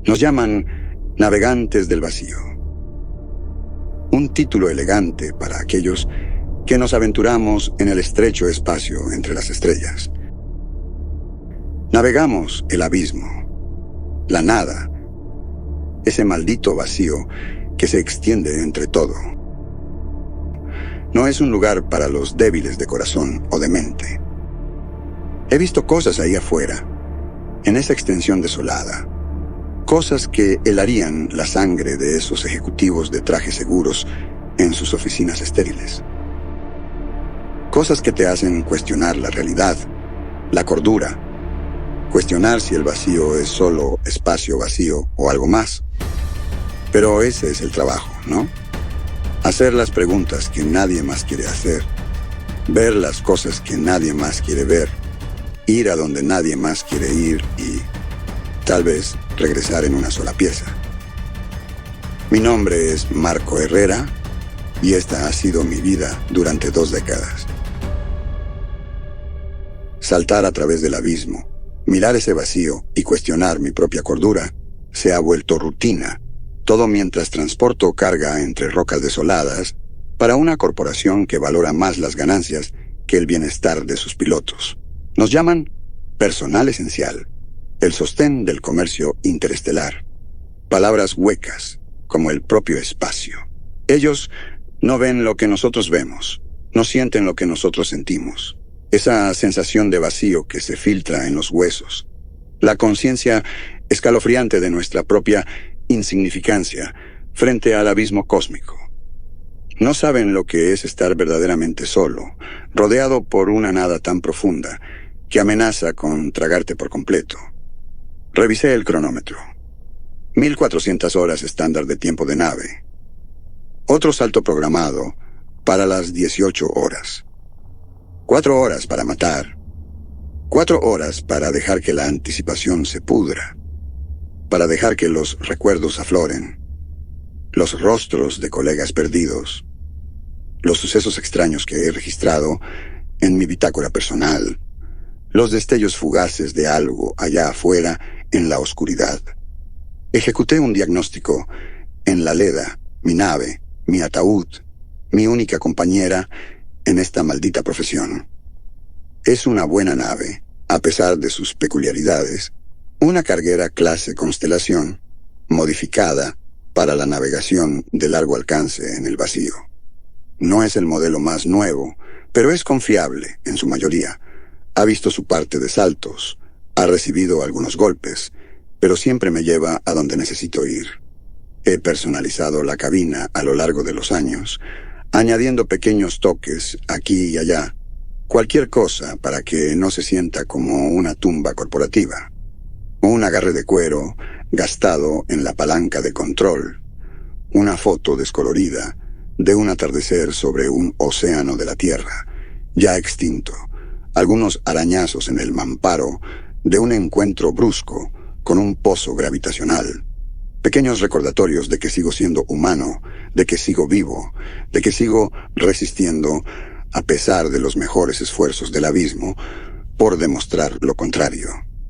Nos llaman navegantes del vacío. Un título elegante para aquellos que nos aventuramos en el estrecho espacio entre las estrellas. Navegamos el abismo, la nada, ese maldito vacío que se extiende entre todo. No es un lugar para los débiles de corazón o de mente. He visto cosas ahí afuera, en esa extensión desolada. Cosas que helarían la sangre de esos ejecutivos de trajes seguros en sus oficinas estériles. Cosas que te hacen cuestionar la realidad, la cordura, cuestionar si el vacío es solo espacio vacío o algo más. Pero ese es el trabajo, ¿no? Hacer las preguntas que nadie más quiere hacer, ver las cosas que nadie más quiere ver, ir a donde nadie más quiere ir y, tal vez, regresar en una sola pieza. Mi nombre es Marco Herrera y esta ha sido mi vida durante 2 décadas. Saltar a través del abismo, mirar ese vacío y cuestionar mi propia cordura se ha vuelto rutina, todo mientras transporto carga entre rocas desoladas para una corporación que valora más las ganancias que el bienestar de sus pilotos. Nos llaman personal esencial, el sostén del comercio interestelar. Palabras huecas, como el propio espacio. Ellos no ven lo que nosotros vemos, no sienten lo que nosotros sentimos. Esa sensación de vacío que se filtra en los huesos. La conciencia escalofriante de nuestra propia insignificancia frente al abismo cósmico. No saben lo que es estar verdaderamente solo, rodeado por una nada tan profunda que amenaza con tragarte por completo. Revisé el cronómetro. 1400 horas estándar de tiempo de nave. Otro salto programado para las 18 horas. 4 horas para matar. 4 horas para dejar que la anticipación se pudra. Para dejar que los recuerdos afloren. Los rostros de colegas perdidos. Los sucesos extraños que he registrado en mi bitácora personal. Los destellos fugaces de algo allá afuera en la oscuridad. Ejecuté un diagnóstico en la Leda, mi nave, mi ataúd, mi única compañera en esta maldita profesión. Es una buena nave, a pesar de sus peculiaridades, una carguera clase Constelación, modificada para la navegación de largo alcance en el vacío. No es el modelo más nuevo, pero es confiable en su mayoría. Ha visto su parte de saltos, ha recibido algunos golpes, pero siempre me lleva a donde necesito ir. He personalizado la cabina a lo largo de los años, añadiendo pequeños toques aquí y allá, cualquier cosa para que no se sienta como una tumba corporativa. Un agarre de cuero gastado en la palanca de control, una foto descolorida de un atardecer sobre un océano de la Tierra, ya extinto, algunos arañazos en el mamparo de un encuentro brusco con un pozo gravitacional, pequeños recordatorios de que sigo siendo humano, de que sigo vivo, de que sigo resistiendo a pesar de los mejores esfuerzos del abismo por demostrar lo contrario.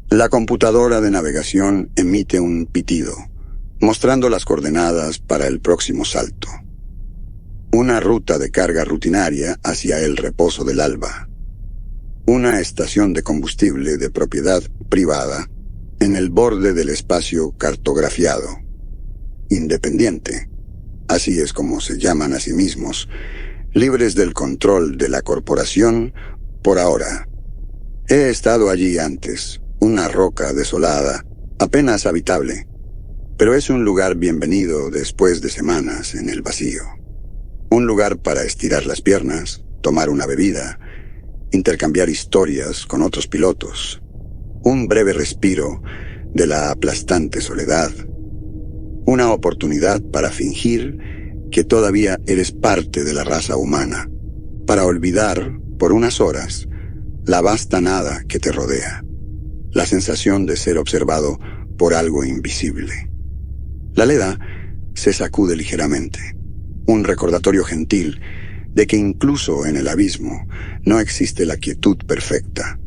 La computadora de navegación emite un pitido, mostrando las coordenadas para el próximo salto. Una ruta de carga rutinaria hacia el reposo del alba. Una estación de combustible de propiedad privada en el borde del espacio cartografiado. Independiente, así es como se llaman a sí mismos, libres del control de la corporación por ahora. He estado allí antes, una roca desolada, apenas habitable, pero es un lugar bienvenido después de semanas en el vacío. Un lugar para estirar las piernas, tomar una bebida, intercambiar historias con otros pilotos, un breve respiro de la aplastante soledad, una oportunidad para fingir que todavía eres parte de la raza humana, para olvidar, por unas horas, la vasta nada que te rodea, la sensación de ser observado por algo invisible. La Leda se sacude ligeramente, un recordatorio gentil de que incluso en el abismo no existe la quietud perfecta.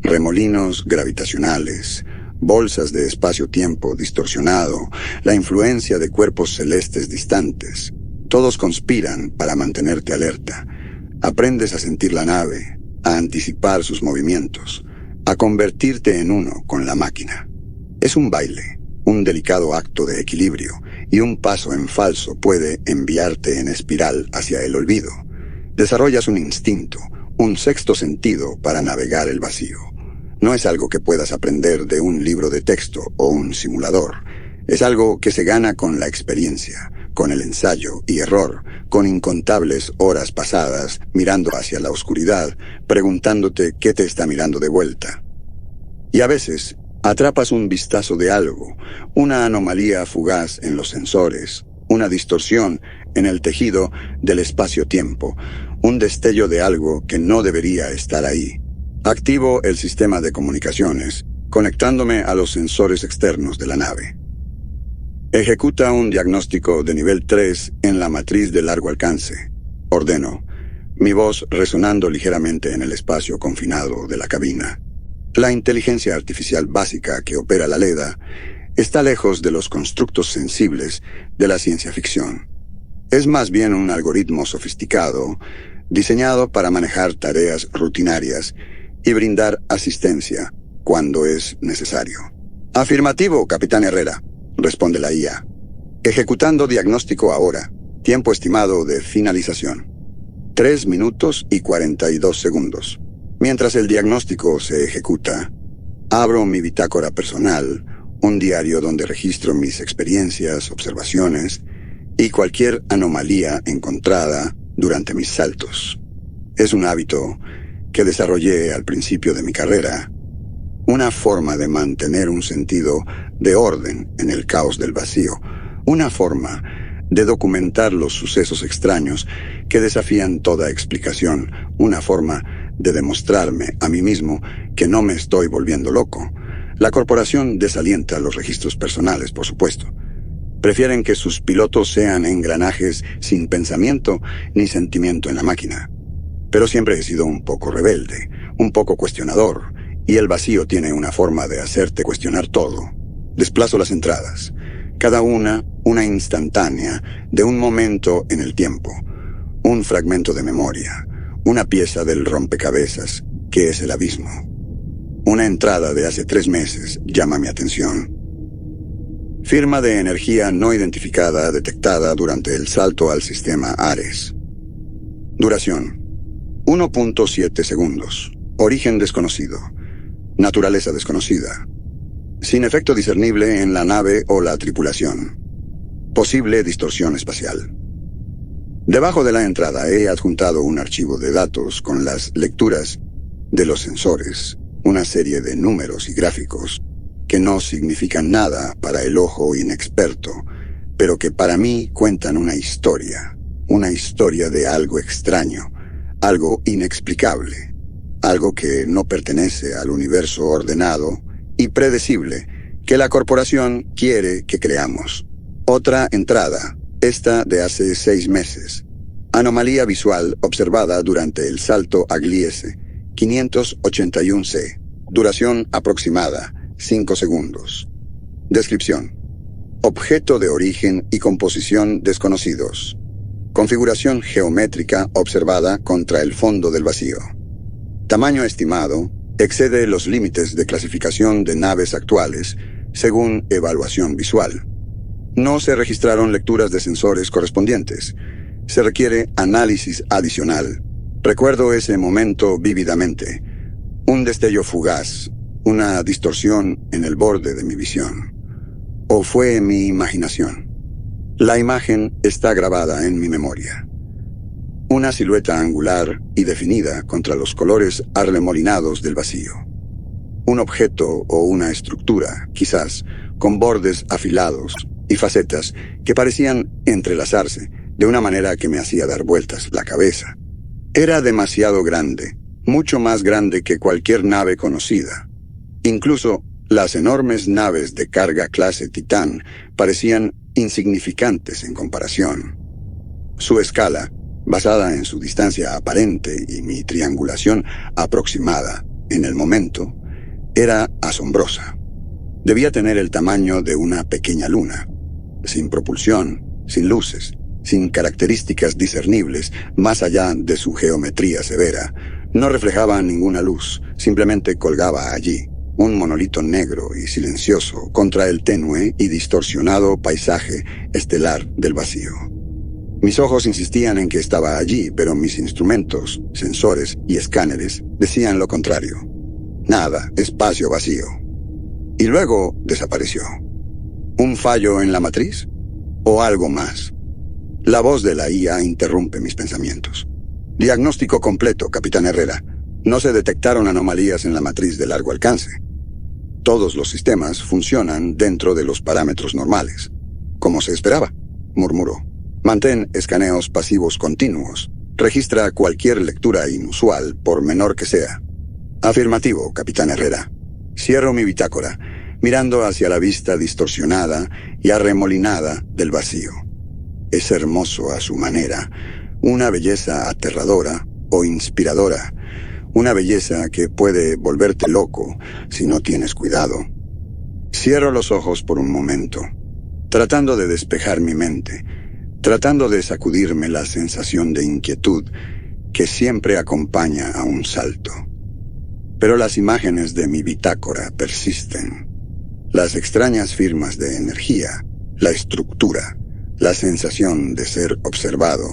Remolinos gravitacionales, bolsas de espacio-tiempo distorsionado, la influencia de cuerpos celestes distantes, todos conspiran para mantenerte alerta. Aprendes a sentir la nave, a anticipar sus movimientos, a convertirte en uno con la máquina. Es un baile, un delicado acto de equilibrio, y un paso en falso puede enviarte en espiral hacia el olvido. Desarrollas un instinto, un sexto sentido para navegar el vacío. No es algo que puedas aprender de un libro de texto o un simulador. Es algo que se gana con la experiencia, con el ensayo y error, con incontables horas pasadas mirando hacia la oscuridad, preguntándote qué te está mirando de vuelta. Y a veces atrapas un vistazo de algo, una anomalía fugaz en los sensores, una distorsión en el tejido del espacio-tiempo, un destello de algo que no debería estar ahí. Activo el sistema de comunicaciones, conectándome a los sensores externos de la nave. Ejecuta un diagnóstico de nivel 3 en la matriz de largo alcance. Ordeno, mi voz resonando ligeramente en el espacio confinado de la cabina. La inteligencia artificial básica que opera la Leda está lejos de los constructos sensibles de la ciencia ficción. Es más bien un algoritmo sofisticado, diseñado para manejar tareas rutinarias y brindar asistencia cuando es necesario. Afirmativo, Capitán Herrera, responde la IA. Ejecutando diagnóstico ahora. Tiempo estimado de finalización. 3 minutos y 42 segundos. Mientras el diagnóstico se ejecuta, abro mi bitácora personal, un diario donde registro mis experiencias, observaciones y cualquier anomalía encontrada durante mis saltos. Es un hábito que desarrollé al principio de mi carrera, una forma de mantener un sentido de orden en el caos del vacío, una forma de documentar los sucesos extraños que desafían toda explicación, una forma de demostrarme a mí mismo que no me estoy volviendo loco. La corporación desalienta los registros personales, por supuesto. Prefieren que sus pilotos sean engranajes sin pensamiento ni sentimiento en la máquina. Pero siempre he sido un poco rebelde, un poco cuestionador, y el vacío tiene una forma de hacerte cuestionar todo. Desplazo las entradas, cada una instantánea de un momento en el tiempo, un fragmento de memoria, una pieza del rompecabezas que es el abismo. Una entrada de hace 3 meses llama mi atención. Firma de energía no identificada detectada durante el salto al sistema Ares. Duración: 1.7 segundos. Origen desconocido. Naturaleza desconocida. Sin efecto discernible en la nave o la tripulación. Posible distorsión espacial. Debajo de la entrada he adjuntado un archivo de datos con las lecturas de los sensores, una serie de números y gráficos que no significan nada para el ojo inexperto, pero que para mí cuentan una historia de algo extraño, algo inexplicable, algo que no pertenece al universo ordenado y predecible que la corporación quiere que creamos. Otra entrada, esta de hace 6 meses. Anomalía visual observada durante el salto a Gliese, 581C. Duración aproximada, 5 segundos. Descripción: objeto de origen y composición desconocidos. Configuración geométrica observada contra el fondo del vacío. Tamaño estimado excede los límites de clasificación de naves actuales, según evaluación visual. No se registraron lecturas de sensores correspondientes. Se requiere análisis adicional. Recuerdo ese momento vívidamente. Un destello fugaz, una distorsión en el borde de mi visión. ¿O fue mi imaginación? La imagen está grabada en mi memoria. Una silueta angular y definida contra los colores arremolinados del vacío. Un objeto o una estructura, quizás, con bordes afilados y facetas que parecían entrelazarse de una manera que me hacía dar vueltas la cabeza. Era demasiado grande, mucho más grande que cualquier nave conocida. Incluso Las enormes naves de carga clase Titán parecían insignificantes en comparación. Su escala, basada en su distancia aparente y mi triangulación aproximada en el momento, era asombrosa. Debía tener el tamaño de una pequeña luna, sin propulsión, sin luces, sin características discernibles más allá de su geometría severa. No reflejaba ninguna luz, simplemente colgaba allí, un monolito negro y silencioso contra el tenue y distorsionado paisaje estelar del vacío. Mis ojos insistían en que estaba allí, pero mis instrumentos, sensores y escáneres decían lo contrario. Nada, espacio vacío. Y luego desapareció. ¿Un fallo en la matriz? ¿O algo más? La voz de la IA interrumpe mis pensamientos. Diagnóstico completo, Capitán Herrera. No se detectaron anomalías en la matriz de largo alcance. Todos los sistemas funcionan dentro de los parámetros normales. Como se esperaba, murmuró. Mantén escaneos pasivos continuos. Registra cualquier lectura inusual, por menor que sea. Afirmativo, Capitán Herrera. Cierro mi bitácora, mirando hacia la vista distorsionada y arremolinada del vacío. Es hermoso a su manera, una belleza aterradora o inspiradora, una belleza que puede volverte loco si no tienes cuidado. Cierro los ojos por un momento, tratando de despejar mi mente, tratando de sacudirme la sensación de inquietud que siempre acompaña a un salto. Pero las imágenes de mi bitácora persisten. Las extrañas firmas de energía, la estructura, la sensación de ser observado.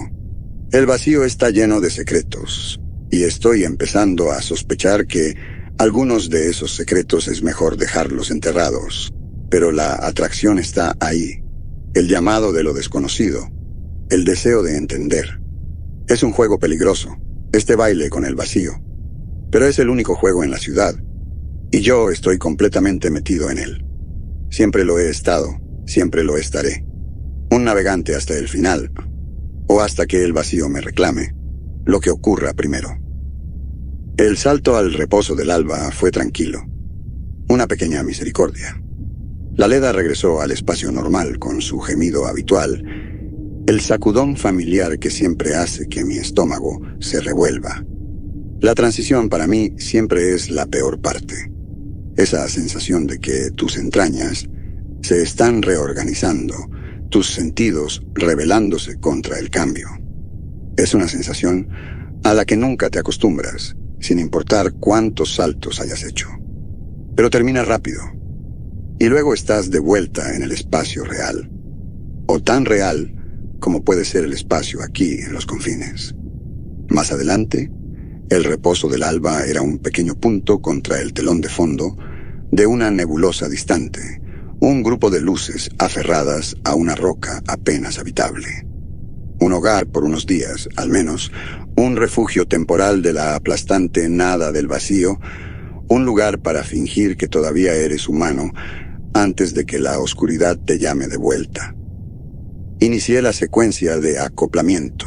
El vacío está lleno de secretos, y estoy empezando a sospechar que algunos de esos secretos es mejor dejarlos enterrados. Pero la atracción está ahí, el llamado de lo desconocido, el deseo de entender. Es un juego peligroso, este baile con el vacío. Pero es el único juego en la ciudad, y yo estoy completamente metido en él. Siempre lo he estado, siempre lo estaré. Un navegante hasta el final, o hasta que el vacío me reclame, lo que ocurra primero. El salto al reposo del alba fue tranquilo, una pequeña misericordia. La Leda regresó al espacio normal con su gemido habitual, el sacudón familiar que siempre hace que mi estómago se revuelva. La transición para mí siempre es la peor parte. Esa sensación de que tus entrañas se están reorganizando, tus sentidos rebelándose contra el cambio. Es una sensación a la que nunca te acostumbras, sin importar cuántos saltos hayas hecho. Pero termina rápido. Y luego estás de vuelta en el espacio real. O tan real como puede ser el espacio aquí en los confines. Más adelante, el reposo del alba era un pequeño punto contra el telón de fondo de una nebulosa distante, un grupo de luces aferradas a una roca apenas habitable. Un hogar por unos días, al menos, un refugio temporal de la aplastante nada del vacío, un lugar para fingir que todavía eres humano antes de que la oscuridad te llame de vuelta. Inicié la secuencia de acoplamiento,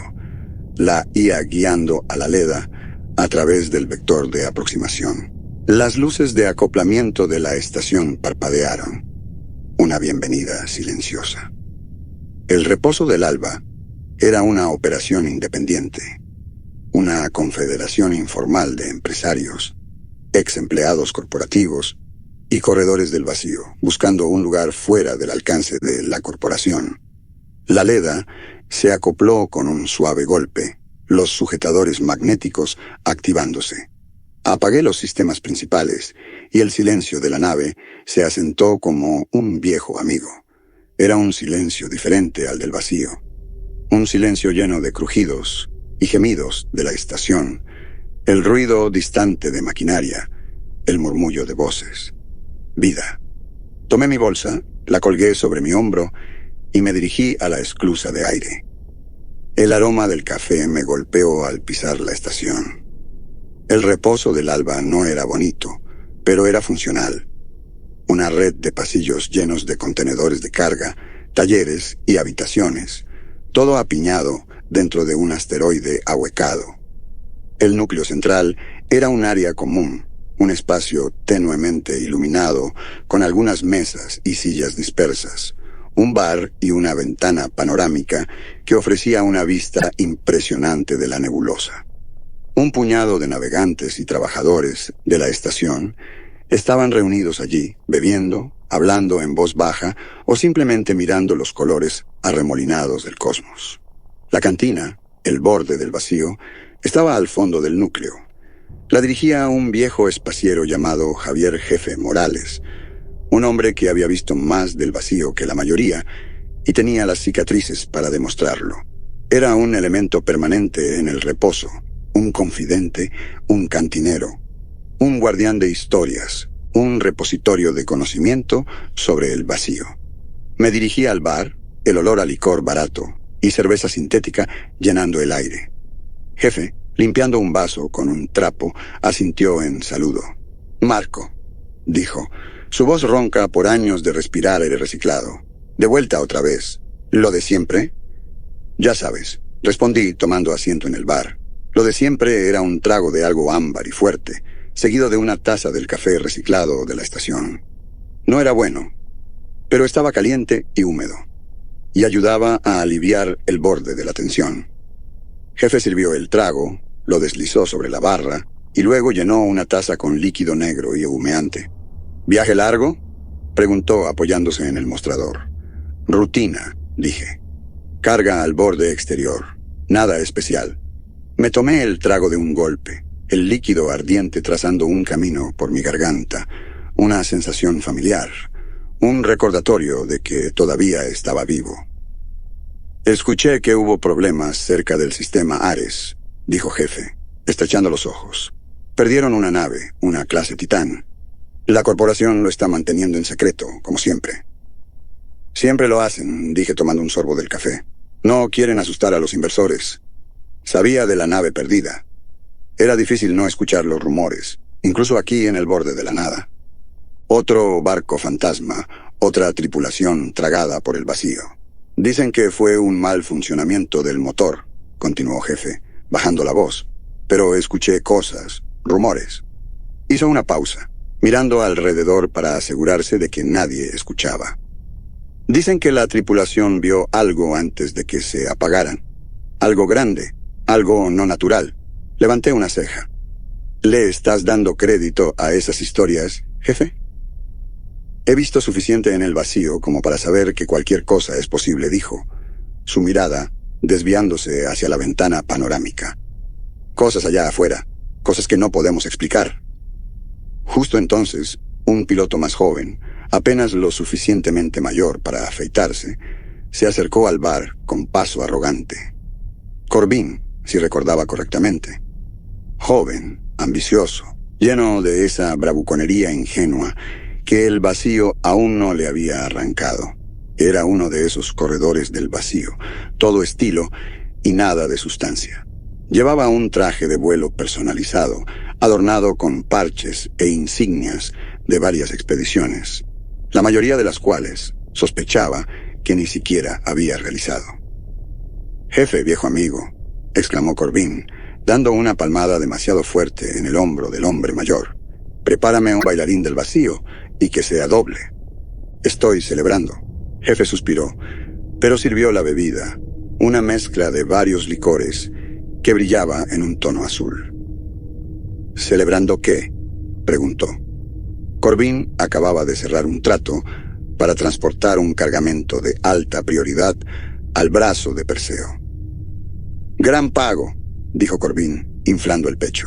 la IA guiando a la Leda a través del vector de aproximación. Las luces de acoplamiento de la estación parpadearon. Una bienvenida silenciosa. El reposo del alba era una operación independiente, una confederación informal de empresarios, ex empleados corporativos y corredores del vacío, buscando un lugar fuera del alcance de la corporación. La Leda se acopló con un suave golpe, los sujetadores magnéticos activándose. Apagué los sistemas principales y el silencio de la nave se asentó como un viejo amigo. Era un silencio diferente al del vacío. Un silencio lleno de crujidos y gemidos de la estación, el ruido distante de maquinaria, el murmullo de voces. Vida. Tomé mi bolsa, la colgué sobre mi hombro y me dirigí a la esclusa de aire. El aroma del café me golpeó al pisar la estación. El reposo del alba no era bonito, pero era funcional. Una red de pasillos llenos de contenedores de carga, talleres y habitaciones, todo apiñado dentro de un asteroide ahuecado. El núcleo central era un área común, un espacio tenuemente iluminado, con algunas mesas y sillas dispersas, un bar y una ventana panorámica que ofrecía una vista impresionante de la nebulosa. Un puñado de navegantes y trabajadores de la estación estaban reunidos allí, bebiendo, hablando en voz baja o simplemente mirando los colores arremolinados del cosmos. La cantina, el borde del vacío, estaba al fondo del núcleo. La dirigía un viejo espaciero llamado Javier Jefe Morales, un hombre que había visto más del vacío que la mayoría y tenía las cicatrices para demostrarlo. Era un elemento permanente en el reposo, un confidente, un cantinero, un guardián de historias, un repositorio de conocimiento sobre el vacío. Me dirigí al bar, el olor a licor barato y cerveza sintética llenando el aire. Jefe, limpiando un vaso con un trapo, asintió en saludo. «Marco», dijo, su voz ronca por años de respirar aire reciclado. «De vuelta otra vez. ¿Lo de siempre?» «Ya sabes», respondí tomando asiento en el bar. Lo de siempre era un trago de algo ámbar y fuerte, seguido de una taza del café reciclado de la estación. No era bueno, pero estaba caliente y húmedo, y ayudaba a aliviar el borde de la tensión. Jefe sirvió el trago, lo deslizó sobre la barra, y luego llenó una taza con líquido negro y humeante. «¿Viaje largo?», preguntó apoyándose en el mostrador. «Rutina», dije. «Carga al borde exterior. Nada especial». Me tomé el trago de un golpe, el líquido ardiente trazando un camino por mi garganta, una sensación familiar, un recordatorio de que todavía estaba vivo. «Escuché que hubo problemas cerca del sistema Ares», dijo Jefe, estrechando los ojos. «Perdieron una nave, una clase Titán. La corporación lo está manteniendo en secreto, como siempre». «Siempre lo hacen», dije tomando un sorbo del café. «No quieren asustar a los inversores». Sabía de la nave perdida. Era difícil no escuchar los rumores, incluso aquí en el borde de la nada. Otro barco fantasma, otra tripulación tragada por el vacío. «Dicen que fue un mal funcionamiento del motor», continuó Jefe, bajando la voz. «Pero escuché cosas, rumores». Hizo una pausa, mirando alrededor para asegurarse de que nadie escuchaba. «Dicen que la tripulación vio algo antes de que se apagaran. Algo grande, algo no natural». Levanté una ceja. «¿Le estás dando crédito a esas historias, Jefe?» «He visto suficiente en el vacío como para saber que cualquier cosa es posible», dijo, su mirada desviándose hacia la ventana panorámica. «Cosas allá afuera, cosas que no podemos explicar». Justo entonces, un piloto más joven, apenas lo suficientemente mayor para afeitarse, se acercó al bar con paso arrogante. Corbin, si recordaba correctamente. Joven, ambicioso, lleno de esa bravuconería ingenua que el vacío aún no le había arrancado. Era uno de esos corredores del vacío, todo estilo y nada de sustancia. Llevaba un traje de vuelo personalizado, adornado con parches e insignias de varias expediciones, la mayoría de las cuales sospechaba que ni siquiera había realizado. «Jefe, viejo amigo», exclamó Corbin, dando una palmada demasiado fuerte en el hombro del hombre mayor. «Prepárame un bailarín del vacío y que sea doble». «Estoy celebrando». Jefe suspiró, pero sirvió la bebida, una mezcla de varios licores que brillaba en un tono azul. «¿Celebrando qué?», preguntó. Corbin acababa de cerrar un trato para transportar un cargamento de alta prioridad al brazo de Perseo. «Gran pago», dijo Corbin, inflando el pecho.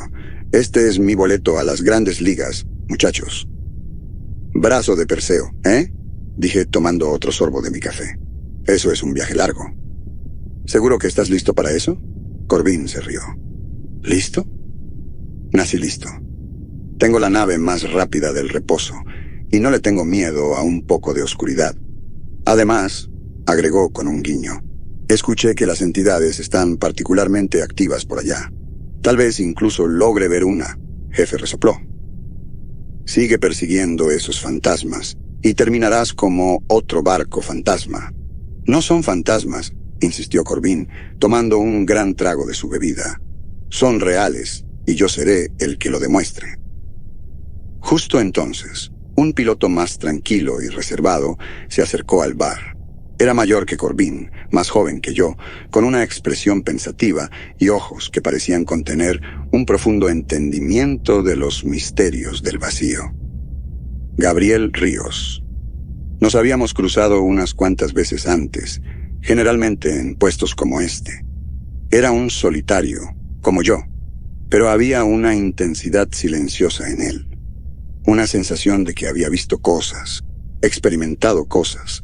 «Este es mi boleto a las grandes ligas, muchachos». «Brazo de Perseo, ¿eh?», dije tomando otro sorbo de mi café. «Eso es un viaje largo». «¿Seguro que estás listo para eso?». Corbin se rió. «¿Listo?». «Nací listo. Tengo la nave más rápida del reposo, y no le tengo miedo a un poco de oscuridad. Además», agregó con un guiño, «escuché que las entidades están particularmente activas por allá. Tal vez incluso logre ver una». Jefe resopló. «Sigue persiguiendo esos fantasmas, y terminarás como otro barco fantasma». «No son fantasmas», insistió Corbin, tomando un gran trago de su bebida. «Son reales, y yo seré el que lo demuestre». Justo entonces, un piloto más tranquilo y reservado se acercó al bar. Era mayor que Corbin, más joven que yo, con una expresión pensativa y ojos que parecían contener un profundo entendimiento de los misterios del vacío. Gabriel Ríos. Nos habíamos cruzado unas cuantas veces antes, generalmente en puestos como este. Era un solitario, como yo, pero había una intensidad silenciosa en él. Una sensación de que había visto cosas, experimentado cosas,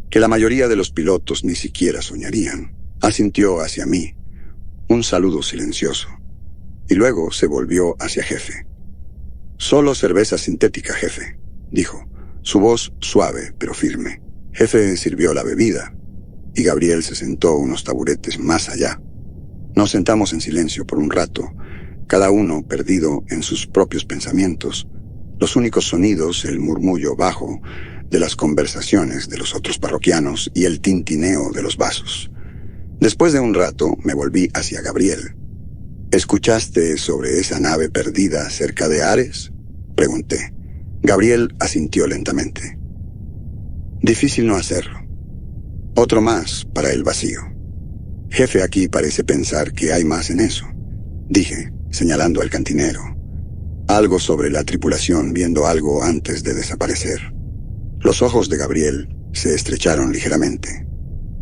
que la mayoría de los pilotos ni siquiera soñarían. Asintió hacia mí, un saludo silencioso, y luego se volvió hacia Jefe. «Solo cerveza sintética, jefe», dijo, su voz suave pero firme. Jefe sirvió la bebida, y Gabriel se sentó unos taburetes más allá. Nos sentamos en silencio por un rato, cada uno perdido en sus propios pensamientos. Los únicos sonidos, el murmullo bajo de las conversaciones de los otros parroquianos y el tintineo de los vasos. Después de un rato me volví hacia Gabriel. «¿Escuchaste sobre esa nave perdida cerca de Ares?», pregunté. Gabriel asintió lentamente. «Difícil no hacerlo. Otro más para el vacío. Jefe aquí parece pensar que hay más en eso», dije, señalando al cantinero. «Algo sobre la tripulación viendo algo antes de desaparecer». Los ojos de Gabriel se estrecharon ligeramente.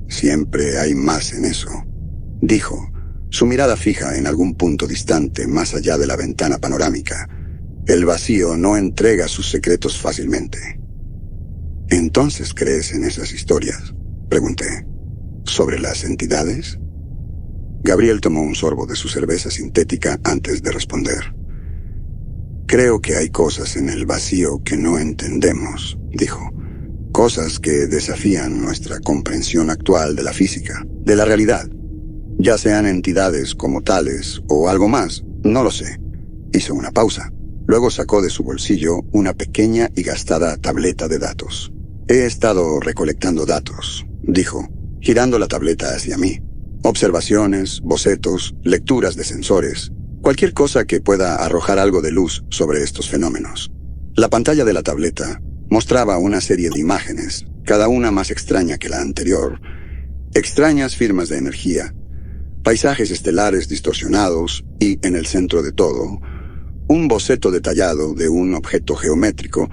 «Siempre hay más en eso», dijo, su mirada fija en algún punto distante más allá de la ventana panorámica. «El vacío no entrega sus secretos fácilmente». «¿Entonces crees en esas historias?», pregunté. «¿Sobre las entidades?». Gabriel tomó un sorbo de su cerveza sintética antes de responder. «Creo que hay cosas en el vacío que no entendemos», dijo. «Cosas que desafían nuestra comprensión actual de la física, de la realidad. Ya sean entidades como tales o algo más, no lo sé». Hizo una pausa. Luego sacó de su bolsillo una pequeña y gastada tableta de datos. «He estado recolectando datos», dijo, girando la tableta hacia mí. «Observaciones, bocetos, lecturas de sensores, cualquier cosa que pueda arrojar algo de luz sobre estos fenómenos». La pantalla de la tableta mostraba una serie de imágenes, cada una más extraña que la anterior. Extrañas firmas de energía, paisajes estelares distorsionados y, en el centro de todo, un boceto detallado de un objeto geométrico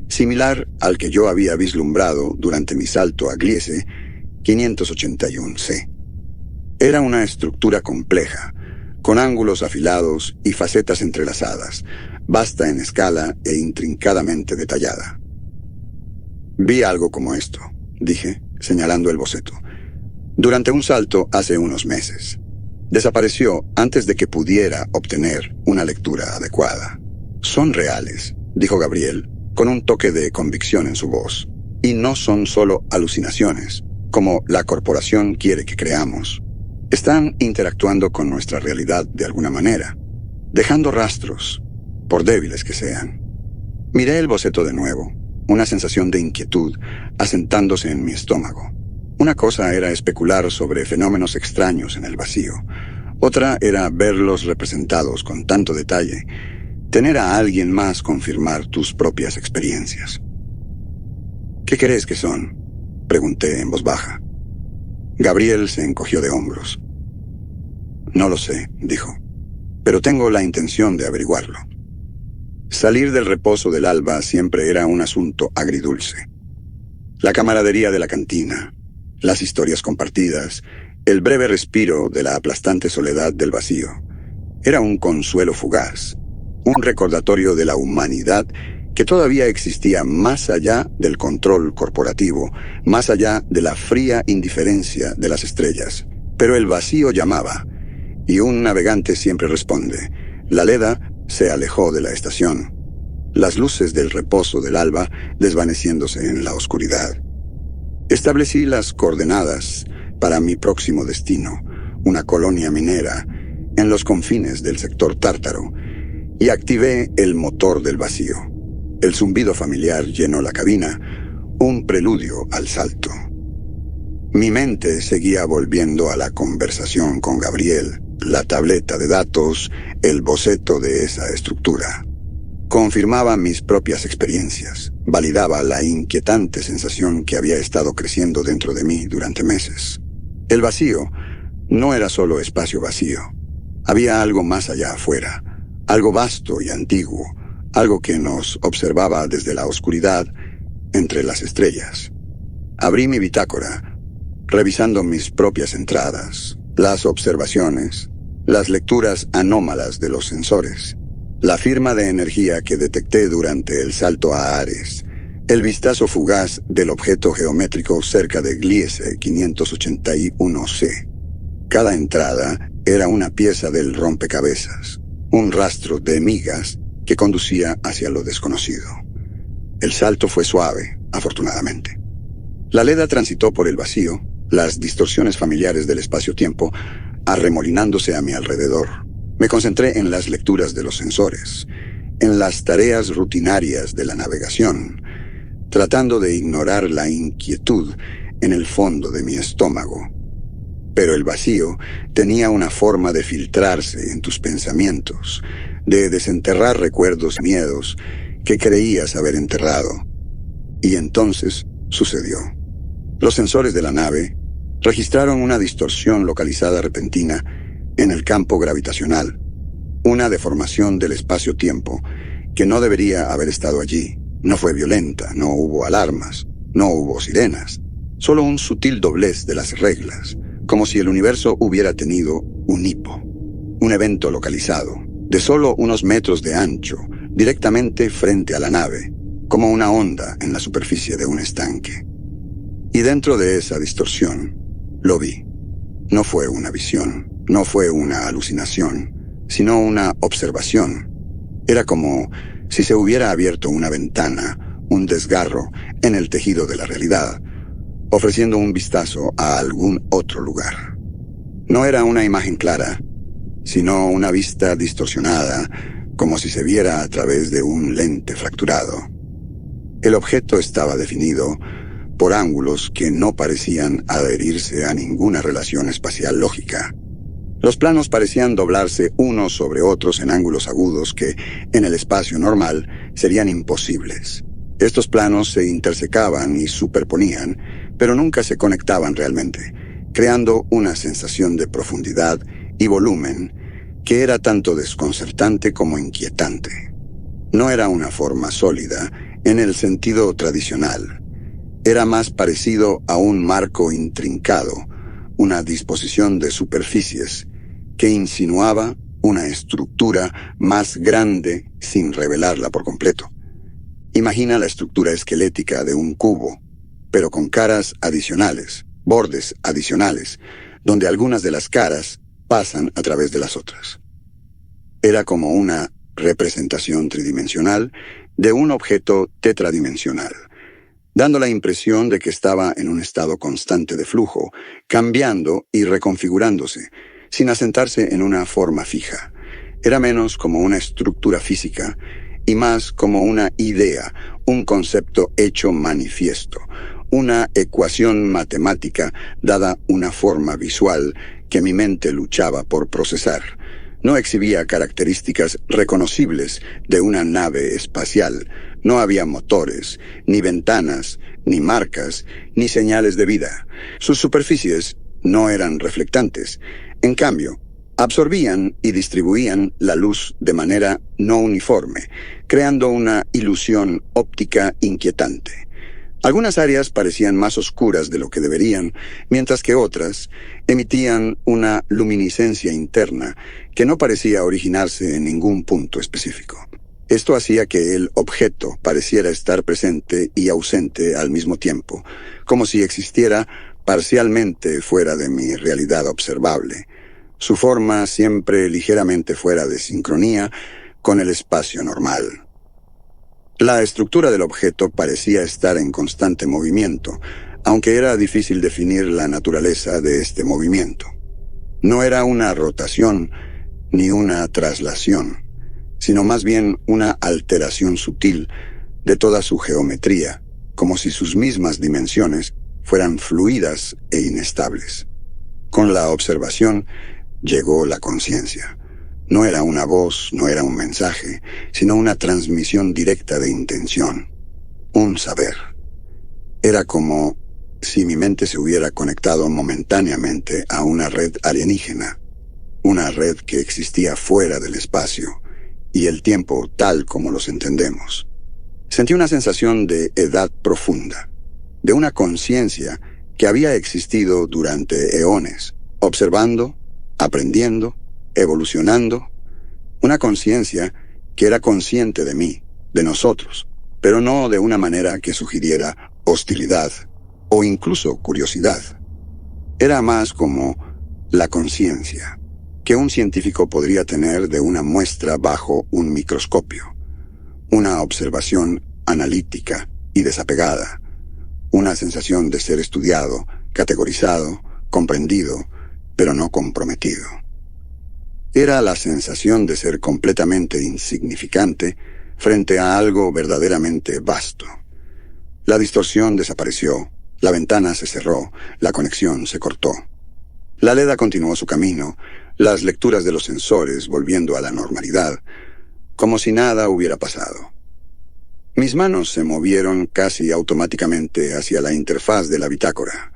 similar al que yo había vislumbrado durante mi salto a Gliese 581C. Era una estructura compleja, con ángulos afilados y facetas entrelazadas, vasta en escala e intrincadamente detallada. «Vi algo como esto», dije, señalando el boceto. «Durante un salto hace unos meses. Desapareció antes de que pudiera obtener una lectura adecuada». «Son reales», dijo Gabriel, con un toque de convicción en su voz. «Y no son solo alucinaciones, como la corporación quiere que creamos. Están interactuando con nuestra realidad de alguna manera, dejando rastros, por débiles que sean». Miré el boceto de nuevo, una sensación de inquietud asentándose en mi estómago. Una cosa era especular sobre fenómenos extraños en el vacío. Otra era verlos representados con tanto detalle, tener a alguien más confirmar tus propias experiencias. «¿Qué crees que son?», pregunté en voz baja. Gabriel se encogió de hombros. «No lo sé», dijo, «pero tengo la intención de averiguarlo». Salir del reposo del alba siempre era un asunto agridulce. La camaradería de la cantina, las historias compartidas, el breve respiro de la aplastante soledad del vacío. Era un consuelo fugaz, un recordatorio de la humanidad que todavía existía más allá del control corporativo, más allá de la fría indiferencia de las estrellas. Pero el vacío llamaba, y un navegante siempre responde. La Leda se alejó de la estación, las luces del reposo del alba desvaneciéndose en la oscuridad. Establecí las coordenadas para mi próximo destino, una colonia minera en los confines del sector tártaro, y activé el motor del vacío. El zumbido familiar llenó la cabina, un preludio al salto. Mi mente seguía volviendo a la conversación con Gabriel, la tableta de datos, el boceto de esa estructura. confirmaba mis propias experiencias, validaba la inquietante sensación que había estado creciendo dentro de mí durante meses. El vacío no era solo espacio vacío. Había algo más allá afuera, algo vasto y antiguo, algo que nos observaba desde la oscuridad entre las estrellas. Abrí mi bitácora, revisando mis propias entradas, las observaciones, las lecturas anómalas de los sensores, la firma de energía que detecté durante el salto a Ares, el vistazo fugaz del objeto geométrico cerca de Gliese 581c. Cada entrada era una pieza del rompecabezas, un rastro de migas que conducía hacia lo desconocido. El salto fue suave, afortunadamente. La Leda transitó por el vacío, las distorsiones familiares del espacio-tiempo, arremolinándose a mi alrededor. Me concentré en las lecturas de los sensores, en las tareas rutinarias de la navegación, tratando de ignorar la inquietud en el fondo de mi estómago. Pero el vacío tenía una forma de filtrarse en tus pensamientos, de desenterrar recuerdos y miedos que creías haber enterrado. Y entonces sucedió. Los sensores de la nave registraron una distorsión localizada repentina en el campo gravitacional, una deformación del espacio-tiempo que no debería haber estado allí. No fue violenta, no hubo alarmas, no hubo sirenas, solo un sutil doblez de las reglas, como si el universo hubiera tenido un hipo, un evento localizado, de solo unos metros de ancho, directamente frente a la nave, como una onda en la superficie de un estanque. Y dentro de esa distorsión, lo vi. No fue una visión, no fue una alucinación, sino una observación. Era como si se hubiera abierto una ventana, un desgarro en el tejido de la realidad, ofreciendo un vistazo a algún otro lugar. No era una imagen clara, sino una vista distorsionada, como si se viera a través de un lente fracturado. El objeto estaba definido por ángulos que no parecían adherirse a ninguna relación espacial lógica. Los planos parecían doblarse unos sobre otros en ángulos agudos que, en el espacio normal, serían imposibles. Estos planos se intersecaban y superponían, pero nunca se conectaban realmente, creando una sensación de profundidad y volumen que era tanto desconcertante como inquietante. No era una forma sólida en el sentido tradicional. Era más parecido a un marco intrincado, una disposición de superficies que insinuaba una estructura más grande sin revelarla por completo. Imagina la estructura esquelética de un cubo, pero con caras adicionales, bordes adicionales, donde algunas de las caras pasan a través de las otras. Era como una representación tridimensional de un objeto tetradimensional, dando la impresión de que estaba en un estado constante de flujo, cambiando y reconfigurándose, sin asentarse en una forma fija. Era menos como una estructura física y más como una idea, un concepto hecho manifiesto, una ecuación matemática dada una forma visual que mi mente luchaba por procesar. No exhibía características reconocibles de una nave espacial. No había motores, ni ventanas, ni marcas, ni señales de vida. Sus superficies no eran reflectantes. En cambio, absorbían y distribuían la luz de manera no uniforme, creando una ilusión óptica inquietante. Algunas áreas parecían más oscuras de lo que deberían, mientras que otras emitían una luminiscencia interna que no parecía originarse en ningún punto específico. Esto hacía que el objeto pareciera estar presente y ausente al mismo tiempo, como si existiera parcialmente fuera de mi realidad observable, su forma siempre ligeramente fuera de sincronía con el espacio normal. La estructura del objeto parecía estar en constante movimiento, aunque era difícil definir la naturaleza de este movimiento. No era una rotación ni una traslación, sino más bien una alteración sutil de toda su geometría, como si sus mismas dimensiones fueran fluidas e inestables. Con la observación llegó la conciencia. No era una voz, no era un mensaje, sino una transmisión directa de intención, un saber. Era como si mi mente se hubiera conectado momentáneamente a una red alienígena, una red que existía fuera del espacio y el tiempo tal como los entendemos. Sentí una sensación de edad profunda, de una conciencia que había existido durante eones, observando, aprendiendo, evolucionando, una conciencia que era consciente de mí, de nosotros, pero no de una manera que sugiriera hostilidad o incluso curiosidad. Era más como la conciencia que un científico podría tener de una muestra bajo un microscopio, una observación analítica y desapegada, una sensación de ser estudiado, categorizado, comprendido, pero no comprometido. Era la sensación de ser completamente insignificante frente a algo verdaderamente vasto. La distorsión desapareció, la ventana se cerró, la conexión se cortó. La Leda continuó su camino, las lecturas de los sensores volviendo a la normalidad, como si nada hubiera pasado. Mis manos se movieron casi automáticamente hacia la interfaz de la bitácora.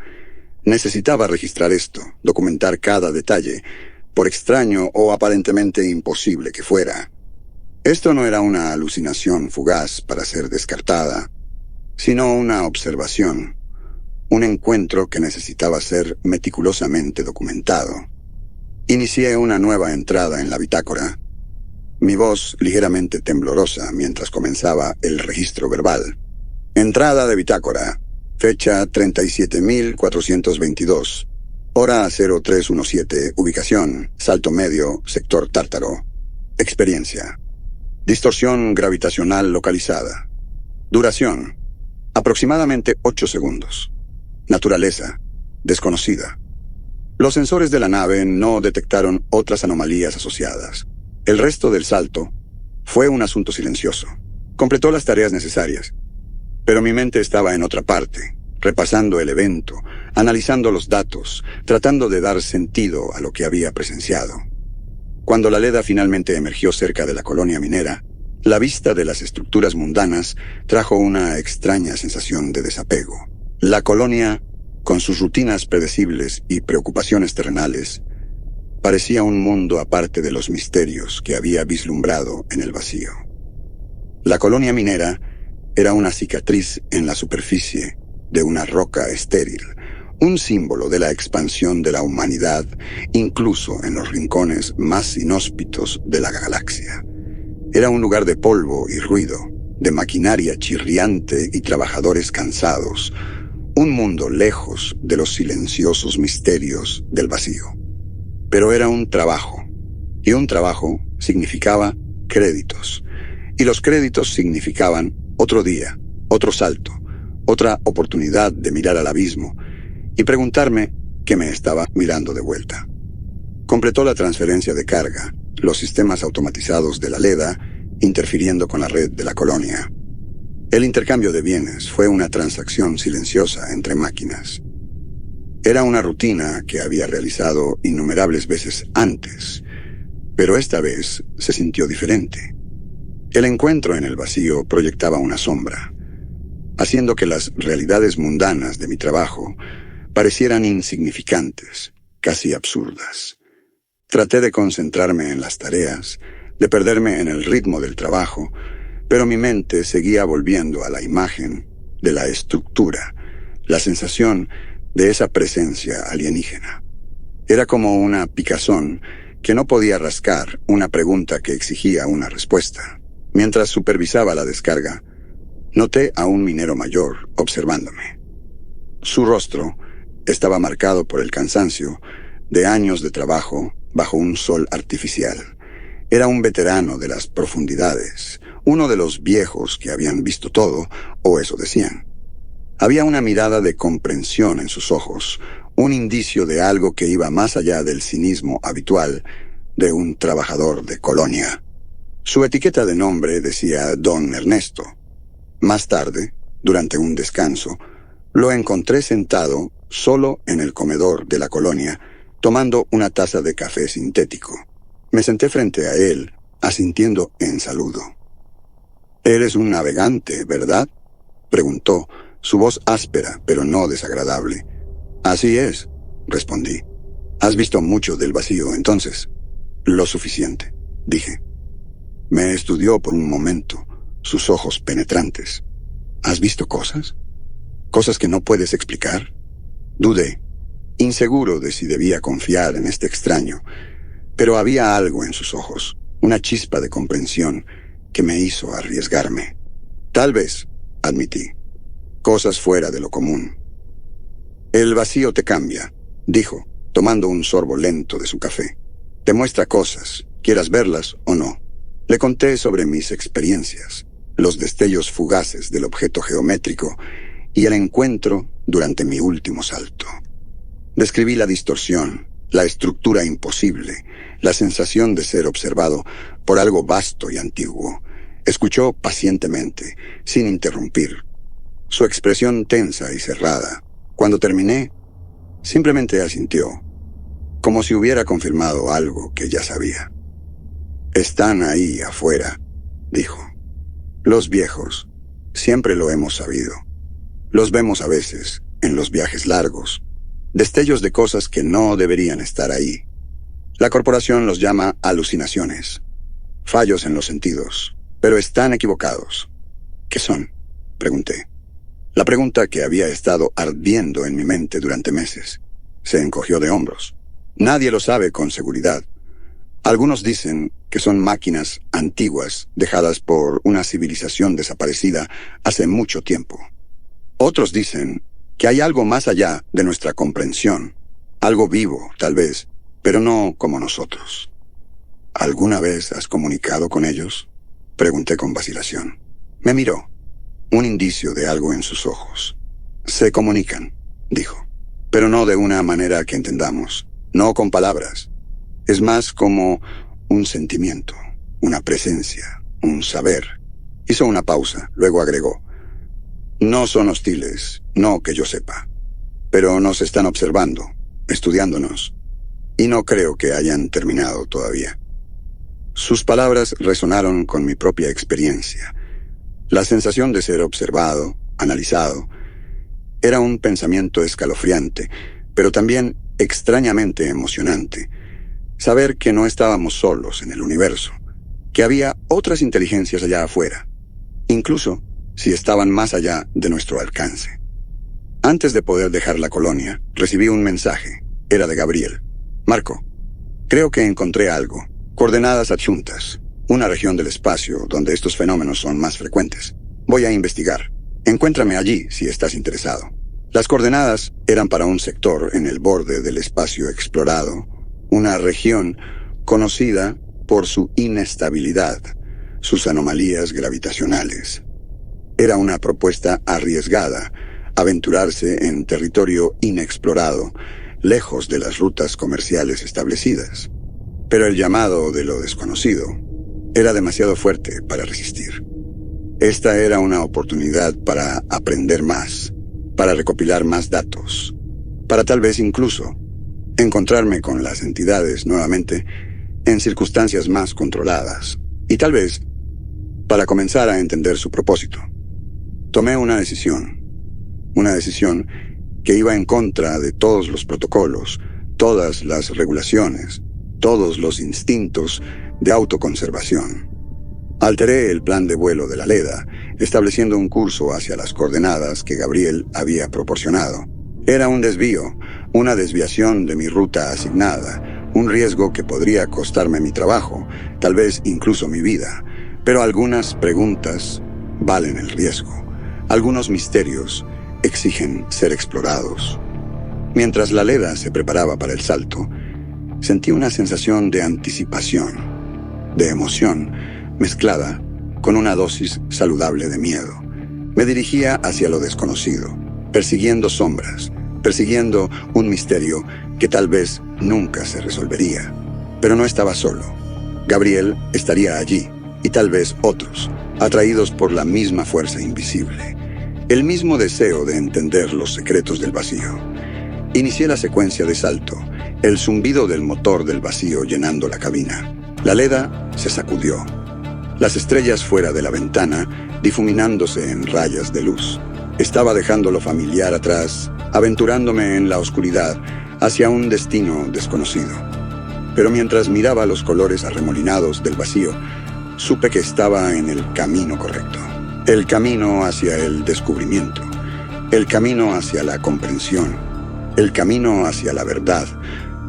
Necesitaba registrar esto, documentar cada detalle, por extraño o aparentemente imposible que fuera. Esto no era una alucinación fugaz para ser descartada, sino una observación, un encuentro que necesitaba ser meticulosamente documentado. Inicié una nueva entrada en la bitácora, mi voz ligeramente temblorosa mientras comenzaba el registro verbal. Entrada de bitácora, fecha 37.422, hora 0317, ubicación, Salto Medio, sector Tártaro. Experiencia. Distorsión gravitacional localizada. Duración, aproximadamente 8 segundos. Naturaleza, desconocida. Los sensores de la nave no detectaron otras anomalías asociadas. El resto del salto fue un asunto silencioso. Completó las tareas necesarias, pero mi mente estaba en otra parte, repasando el evento, analizando los datos, tratando de dar sentido a lo que había presenciado. Cuando la Leda finalmente emergió cerca de la colonia minera, la vista de las estructuras mundanas trajo una extraña sensación de desapego. La colonia, con sus rutinas predecibles y preocupaciones terrenales, parecía un mundo aparte de los misterios que había vislumbrado en el vacío. La colonia minera era una cicatriz en la superficie de una roca estéril, un símbolo de la expansión de la humanidad, incluso en los rincones más inhóspitos de la galaxia. Era un lugar de polvo y ruido, de maquinaria chirriante y trabajadores cansados, un mundo lejos de los silenciosos misterios del vacío. Pero era un trabajo, y un trabajo significaba créditos, y los créditos significaban otro día, otro salto, otra oportunidad de mirar al abismo y preguntarme qué me estaba mirando de vuelta. Completó la transferencia de carga, los sistemas automatizados de la Leda interfiriendo con la red de la colonia. El intercambio de bienes fue una transacción silenciosa entre máquinas. Era una rutina que había realizado innumerables veces antes, pero esta vez se sintió diferente. El encuentro en el vacío proyectaba una sombra, haciendo que las realidades mundanas de mi trabajo parecieran insignificantes, casi absurdas. Traté de concentrarme en las tareas, de perderme en el ritmo del trabajo, pero mi mente seguía volviendo a la imagen de la estructura, la sensación de esa presencia alienígena. Era como una picazón que no podía rascar, una pregunta que exigía una respuesta. Mientras supervisaba la descarga, noté a un minero mayor observándome. Su rostro estaba marcado por el cansancio de años de trabajo bajo un sol artificial. Era un veterano de las profundidades, uno de los viejos que habían visto todo, o eso decían. Había una mirada de comprensión en sus ojos, un indicio de algo que iba más allá del cinismo habitual de un trabajador de colonia. Su etiqueta de nombre decía Don Ernesto. Más tarde, durante un descanso, lo encontré sentado solo en el comedor de la colonia, tomando una taza de café sintético. Me senté frente a él, asintiendo en saludo. «Eres un navegante, ¿verdad?», preguntó, su voz áspera, pero no desagradable. «Así es», respondí. «Has visto mucho del vacío, entonces». «Lo suficiente», dije. Me estudió por un momento, sus ojos penetrantes. «¿Has visto cosas? ¿Cosas que no puedes explicar?». Dudé, inseguro de si debía confiar en este extraño, pero había algo en sus ojos, una chispa de comprensión que me hizo arriesgarme. «Tal vez», admití, «cosas fuera de lo común». «El vacío te cambia», dijo, tomando un sorbo lento de su café. «Te muestra cosas, quieras verlas o no». Le conté sobre mis experiencias, los destellos fugaces del objeto geométrico y el encuentro durante mi último salto. Describí la distorsión, la estructura imposible, la sensación de ser observado por algo vasto y antiguo. Escuchó pacientemente, sin interrumpir. Su expresión tensa y cerrada. Cuando terminé, simplemente asintió, como si hubiera confirmado algo que ya sabía. «Están ahí afuera», dijo. «Los viejos, siempre lo hemos sabido. Los vemos a veces, en los viajes largos, destellos de cosas que no deberían estar ahí. La corporación los llama alucinaciones, fallos en los sentidos, pero están equivocados». «¿Qué son?», pregunté. La pregunta que había estado ardiendo en mi mente durante meses. Se encogió de hombros. «Nadie lo sabe con seguridad. Algunos dicen que son máquinas antiguas dejadas por una civilización desaparecida hace mucho tiempo. Otros dicen que hay algo más allá de nuestra comprensión, algo vivo, tal vez, pero no como nosotros». «¿Alguna vez has comunicado con ellos?», pregunté con vacilación. Me miró, un indicio de algo en sus ojos. «Se comunican», dijo, «pero no de una manera que entendamos, no con palabras. Es más como un sentimiento, una presencia, un saber». Hizo una pausa, luego agregó, «No son hostiles, no que yo sepa, pero nos están observando, estudiándonos, y no creo que hayan terminado todavía». Sus palabras resonaron con mi propia experiencia. La sensación de ser observado, analizado, era un pensamiento escalofriante, pero también extrañamente emocionante. Saber que no estábamos solos en el universo, que había otras inteligencias allá afuera, incluso si estaban más allá de nuestro alcance. Antes de poder dejar la colonia, recibí un mensaje. Era de Gabriel. «Marco, creo que encontré algo. Coordenadas adjuntas. Una región del espacio donde estos fenómenos son más frecuentes. Voy a investigar. Encuéntrame allí si estás interesado». Las coordenadas eran para un sector en el borde del espacio explorado, una región conocida por su inestabilidad, sus anomalías gravitacionales. Era una propuesta arriesgada, aventurarse en territorio inexplorado, lejos de las rutas comerciales establecidas. Pero el llamado de lo desconocido era demasiado fuerte para resistir. Esta era una oportunidad para aprender más, para recopilar más datos, para tal vez incluso encontrarme con las entidades nuevamente en circunstancias más controladas, y tal vez para comenzar a entender su propósito. Tomé una decisión que iba en contra de todos los protocolos, todas las regulaciones, todos los instintos de autoconservación. Alteré el plan de vuelo de la Leda, estableciendo un curso hacia las coordenadas que Gabriel había proporcionado. Era un desvío, una desviación de mi ruta asignada, un riesgo que podría costarme mi trabajo, tal vez incluso mi vida. Pero algunas preguntas valen el riesgo. Algunos misterios exigen ser explorados. Mientras la Leda se preparaba para el salto, sentí una sensación de anticipación, de emoción, mezclada con una dosis saludable de miedo. Me dirigía hacia lo desconocido, persiguiendo sombras, persiguiendo un misterio que tal vez nunca se resolvería. Pero no estaba solo. Gabriel estaría allí, y tal vez otros, atraídos por la misma fuerza invisible, el mismo deseo de entender los secretos del vacío. Inicié la secuencia de salto, el zumbido del motor del vacío llenando la cabina. La leda se sacudió. Las estrellas fuera de la ventana, difuminándose en rayas de luz. Estaba dejando lo familiar atrás, aventurándome en la oscuridad hacia un destino desconocido. Pero mientras miraba los colores arremolinados del vacío, supe que estaba en el camino correcto. El camino hacia el descubrimiento. El camino hacia la comprensión. El camino hacia la verdad,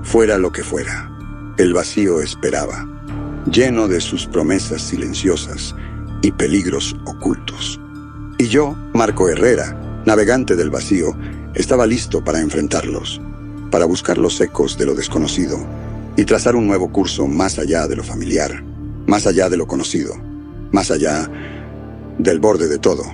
fuera lo que fuera. El vacío esperaba, lleno de sus promesas silenciosas y peligros ocultos. Y yo, Marco Herrera, navegante del vacío, estaba listo para enfrentarlos, para buscar los ecos de lo desconocido y trazar un nuevo curso más allá de lo familiar, más allá de lo conocido, más allá del borde de todo.